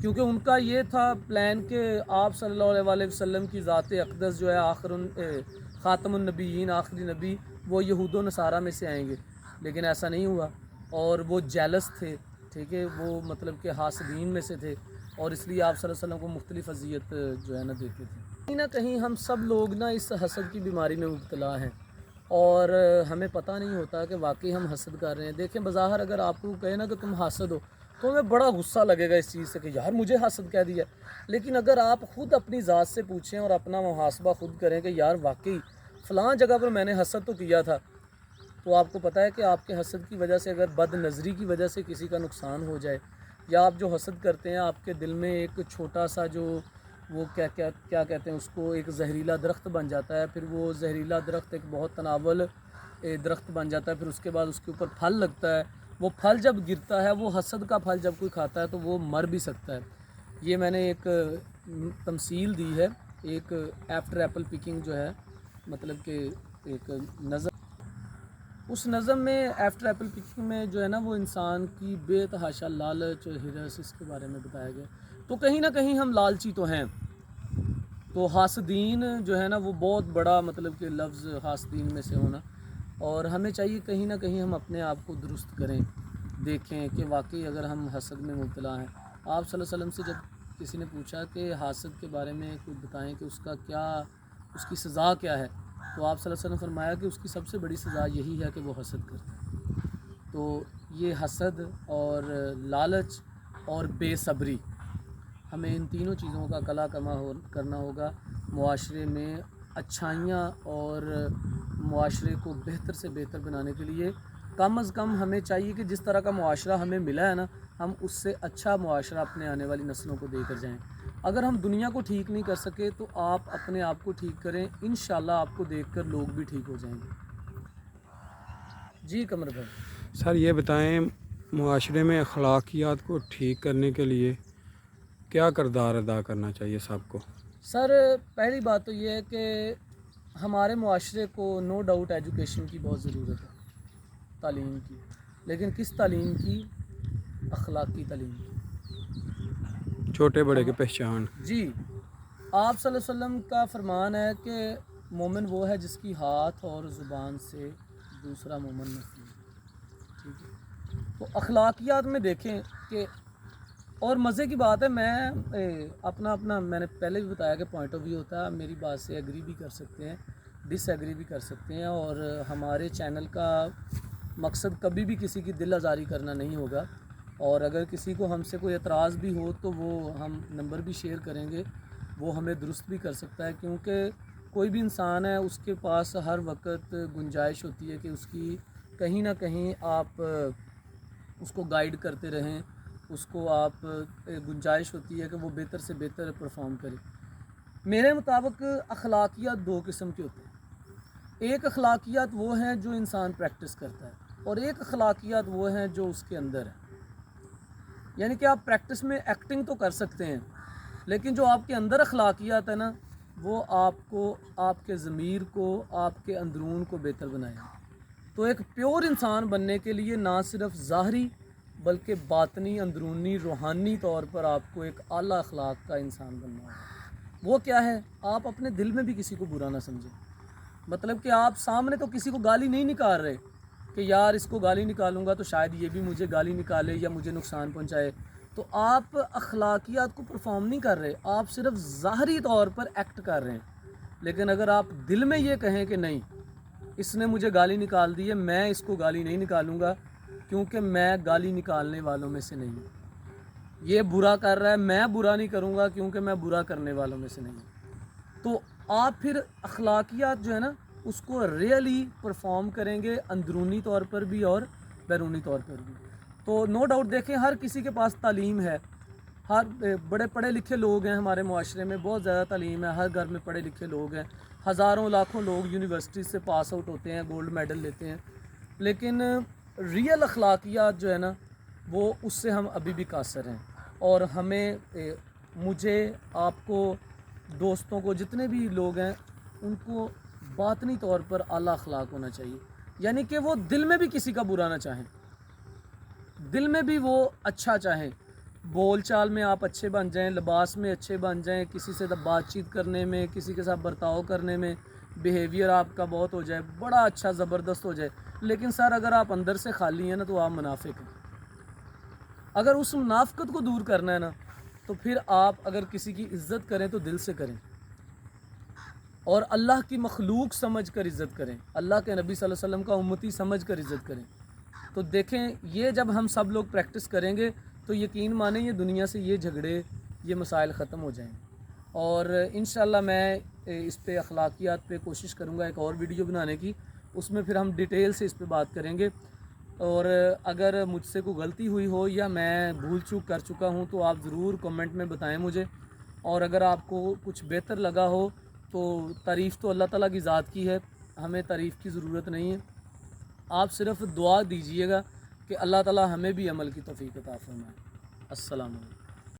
کیونکہ ان کا یہ تھا پلان کہ آپ صلی اللہ علیہ وسلم کی ذات اقدس جو ہے خاتم النبیین آخری نبی وہ یہود و نصارہ میں سے آئیں گے، لیکن ایسا نہیں ہوا، اور وہ جیلس تھے، ٹھیک ہے، وہ مطلب کہ حاسدین میں سے تھے، اور اس لیے آپ صلی اللہ علیہ وسلم کو مختلف اذیت جو ہے نا دیتے تھے۔ کہیں نہ کہیں ہم سب لوگ نا اس حسد کی بیماری میں مبتلا ہیں، اور ہمیں پتہ نہیں ہوتا کہ واقعی ہم حسد کر رہے ہیں۔ دیکھیں بظاہر اگر آپ کو کہے نا کہ تم حاسد ہو تو ہمیں بڑا غصہ لگے گا اس چیز سے کہ یار مجھے حاسد کہہ دیا، لیکن اگر آپ خود اپنی ذات سے پوچھیں اور اپنا محاسبہ خود کریں کہ یار واقعی فلاں جگہ پر میں نے حسد تو کیا تھا، تو آپ کو پتہ ہے کہ آپ کے حسد کی وجہ سے اگر بد نظری کی وجہ سے کسی کا نقصان ہو جائے، یا آپ جو حسد کرتے ہیں آپ کے دل میں ایک چھوٹا سا جو وہ کیا کہتے ہیں اس کو، ایک زہریلا درخت بن جاتا ہے، پھر وہ زہریلا درخت ایک بہت تناول درخت بن جاتا ہے، پھر اس کے بعد اس کے اوپر پھل لگتا ہے، وہ پھل جب گرتا ہے، وہ حسد کا پھل جب کوئی کھاتا ہے تو وہ مر بھی سکتا ہے۔ یہ میں نے ایک تمثیل دی ہے، ایک ایفٹر ایپل پکنگ جو ہے، مطلب کہ ایک نظم، اس نظم میں ایفٹر ایپل پکنگ میں جو ہے نا وہ انسان کی بے تحاشا لالچ اور ہرس اس کے بارے میں بتایا گیا۔ تو کہیں نہ کہیں ہم لالچی تو ہیں، تو حاسدین جو ہے نا وہ بہت بڑا مطلب کہ لفظ حاسدین میں سے ہونا، اور ہمیں چاہیے کہیں نہ کہیں ہم اپنے آپ کو درست کریں، دیکھیں کہ واقعی اگر ہم حسد میں مبتلا ہیں۔ آپ صلی اللہ علیہ وسلم سے جب کسی نے پوچھا کہ حاسد کے بارے میں کچھ بتائیں کہ اس کا کیا، اس کی سزا کیا ہے، تو آپ صلی اللہ علیہ وسلم نے فرمایا کہ اس کی سب سے بڑی سزا یہی ہے کہ وہ حسد کرتا ہے۔ تو یہ حسد اور لالچ اور بے صبری، ہمیں ان تینوں چیزوں کا کلا کما کرنا ہوگا معاشرے میں اچھائیاں اور معاشرے کو بہتر سے بہتر بنانے کے لیے۔ کم از کم ہمیں چاہیے کہ جس طرح کا معاشرہ ہمیں ملا ہے نا، ہم اس سے اچھا معاشرہ اپنے آنے والی نسلوں کو دے کر جائیں۔ اگر ہم دنیا کو ٹھیک نہیں کر سکے تو آپ اپنے آپ کو ٹھیک کریں، انشاءاللہ آپ کو دیکھ کر لوگ بھی ٹھیک ہو جائیں گے۔ جی قمر بھائی، سر یہ بتائیں معاشرے میں اخلاقیات کو ٹھیک کرنے کے لیے کیا کردار ادا کرنا چاہیے سب کو؟ سر پہلی بات تو یہ ہے کہ ہمارے معاشرے کو نو ڈاؤٹ ایجوکیشن کی بہت ضرورت ہے، تعلیم کی، لیکن کس تعلیم کی؟ اخلاقی تعلیم کی۔ چھوٹے بڑے کی پہچان۔ جی، آپ صلی اللہ علیہ وسلم کا فرمان ہے کہ مومن وہ ہے جس کی ہاتھ اور زبان سے دوسرا مومن محفوظ ہے، ٹھیک ہے۔ تو اخلاقیات میں دیکھیں کہ، اور مزے کی بات ہے، میں اپنا میں نے پہلے بھی بتایا کہ پوائنٹ آف ویو ہوتا ہے، میری بات سے ایگری بھی کر سکتے ہیں، ڈس ایگری بھی کر سکتے ہیں، اور ہمارے چینل کا مقصد کبھی بھی کسی کی دل آزاری کرنا نہیں ہوگا، اور اگر کسی کو ہم سے کوئی اعتراض بھی ہو تو وہ ہم نمبر بھی شیئر کریں گے، وہ ہمیں درست بھی کر سکتا ہے، کیونکہ کوئی بھی انسان ہے اس کے پاس ہر وقت گنجائش ہوتی ہے کہ اس کی کہیں نہ کہیں آپ اس کو گائیڈ کرتے رہیں، اس کو آپ گنجائش ہوتی ہے کہ وہ بہتر سے بہتر پرفارم کرے۔ میرے مطابق اخلاقیات دو قسم کے ہوتے ہیں، ایک اخلاقیات وہ ہیں جو انسان پریکٹس کرتا ہے، اور ایک اخلاقیات وہ ہیں جو اس کے اندر ہے۔ یعنی کہ آپ پریکٹس میں ایکٹنگ تو کر سکتے ہیں، لیکن جو آپ کے اندر اخلاقیات ہے نا، وہ آپ کو، آپ کے ضمیر کو، آپ کے اندرون کو بہتر بنائے گا۔ تو ایک پیور انسان بننے کے لیے نہ صرف ظاہری بلکہ باطنی، اندرونی، روحانی طور پر آپ کو ایک اعلیٰ اخلاق کا انسان بننا ہوگا۔ وہ کیا ہے؟ آپ اپنے دل میں بھی کسی کو برا نہ سمجھیں، مطلب کہ آپ سامنے تو کسی کو گالی نہیں نکال رہے کہ یار اس کو گالی نکالوں گا تو شاید یہ بھی مجھے گالی نکالے یا مجھے نقصان پہنچائے، تو آپ اخلاقیات کو پرفارم نہیں کر رہے، آپ صرف ظاہری طور پر ایکٹ کر رہے ہیں۔ لیکن اگر آپ دل میں یہ کہیں کہ نہیں، اس نے مجھے گالی نکال دی ہے، میں اس کو گالی نہیں نکالوں گا کیونکہ میں گالی نکالنے والوں میں سے نہیں ہوں، یہ برا کر رہا ہے، میں برا نہیں کروں گا کیونکہ میں برا کرنے والوں میں سے نہیں ہوں، تو آپ پھر اخلاقیات جو ہے نا اس کو ریئلی پرفارم کریں گے، اندرونی طور پر بھی اور بیرونی طور پر بھی۔ تو نو ڈاؤٹ دیکھیں ہر کسی کے پاس تعلیم ہے، ہر بڑے پڑھے لکھے لوگ ہیں ہمارے معاشرے میں، بہت زیادہ تعلیم ہے، ہر گھر میں پڑھے لکھے لوگ ہیں، ہزاروں لاکھوں لوگ یونیورسٹی سے پاس آؤٹ ہوتے ہیں، گولڈ میڈل لیتے ہیں، لیکن ریئل اخلاقیات جو ہے نا وہ اس سے ہم ابھی بھی قاصر ہیں، اور ہمیں، مجھے، آپ کو، دوستوں کو، جتنے بھی لوگ ہیں ان کو باطنی طور پر اعلیٰ اخلاق ہونا چاہیے، یعنی کہ وہ دل میں بھی کسی کا برا نہ چاہیں، دل میں بھی وہ اچھا چاہیں، بول چال میں آپ اچھے بن جائیں، لباس میں اچھے بن جائیں، کسی سے بات چیت کرنے میں، کسی کے ساتھ برتاؤ کرنے میں بیہیویئر آپ کا بہت ہو جائے، بڑا اچھا زبردست ہو جائے، لیکن سر اگر آپ اندر سے خالی ہیں نا تو آپ منافق ہیں۔ اگر اس منافقت کو دور کرنا ہے نا تو پھر آپ اگر کسی کی عزت کریں تو دل سے کریں، اور اللہ کی مخلوق سمجھ کر عزت کریں، اللہ کے نبی صلی اللہ علیہ وسلم کا امتی سمجھ کر عزت کریں۔ تو دیکھیں یہ جب ہم سب لوگ پریکٹس کریں گے تو یقین مانیں یہ دنیا سے یہ جھگڑے، یہ مسائل ختم ہو جائیں گے۔ اور انشاءاللہ میں اس پہ اخلاقیات پہ کوشش کروں گا ایک اور ویڈیو بنانے کی، اس میں پھر ہم ڈیٹیل سے اس پہ بات کریں گے۔ اور اگر مجھ سے کوئی غلطی ہوئی ہو یا میں بھول چوک کر چکا ہوں تو آپ ضرور کمنٹ میں بتائیں مجھے، اور اگر آپ کو کچھ بہتر لگا ہو تو تعریف تو اللہ تعالیٰ کی ذات کی ہے، ہمیں تعریف کی ضرورت نہیں ہے۔ آپ صرف دعا دیجئے گا کہ اللہ تعالیٰ ہمیں بھی عمل کی توفیق عطا فرمائے۔ السلام علیکم۔